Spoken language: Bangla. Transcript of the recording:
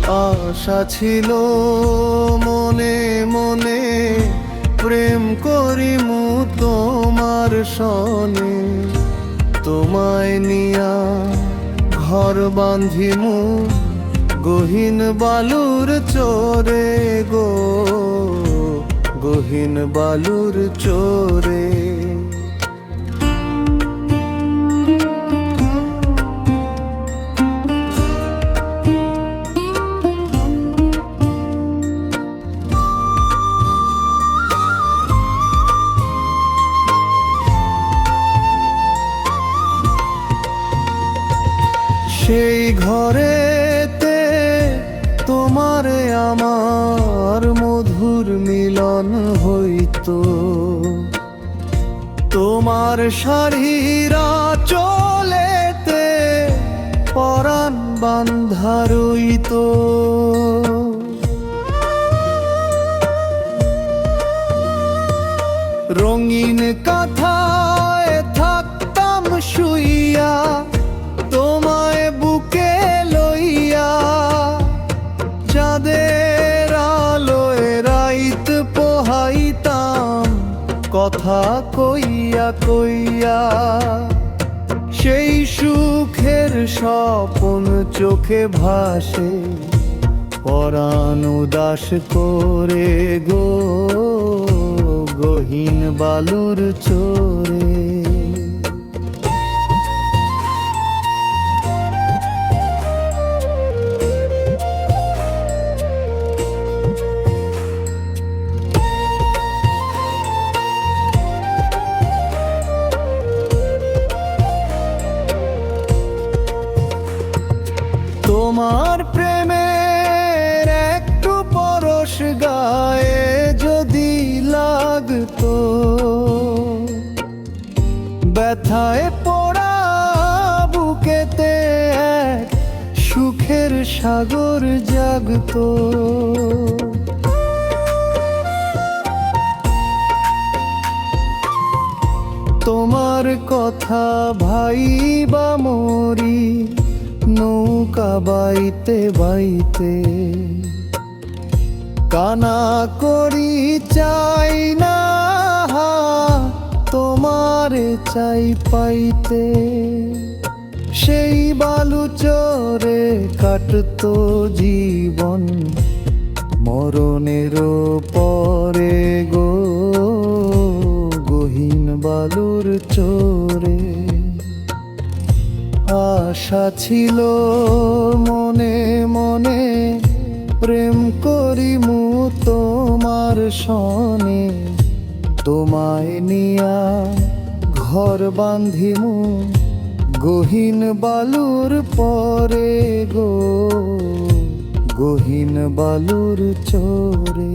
আশা ছিল মনে মনে, প্রেম করিমু তোমার সনে। তোমায় নিয়া ঘর বাঁধিমু গহীন বালুর চরে গো, গহীন বালুর চরে। সেই ঘরেতে তোমারে আমার মধুর মিলন হইতো, তোমার শাড়িরা চলেতে পরাণ বান্ধা রইতো। রঙিন কাঁথায় থাকতাম শুইয়া, তোমায় বুকে লইয়া। চাঁদের আলোয় রাইত পোহাইতাম কথা কইয়া কইয়া। সেই সুখের স্বপন চোখে ভাসে পরাণ উদাস করে গো, গহীন বালুর চরে। তোমার প্রেমের একটু পরশ গায়ে যদি লাগতো, ব্যথায় পোড়া বুকেতে এক সুখের সাগর জাগতো। তোমার কথা ভাইবা মরি নৌকা বাইতে বাইতে। কানা করি চাই না তোমারে চাই পাইতে। সেই বালু চরে কাটতো জীবন মরণের পরে গো, গহীন বালুর চরে। আশা ছিল মনে মনে, প্রেম করিমু তোমার সনে। তোমায় নিয়া ঘর বাঁধিমু গহীন বালুর পরে গো, গহীন বালুর চরে।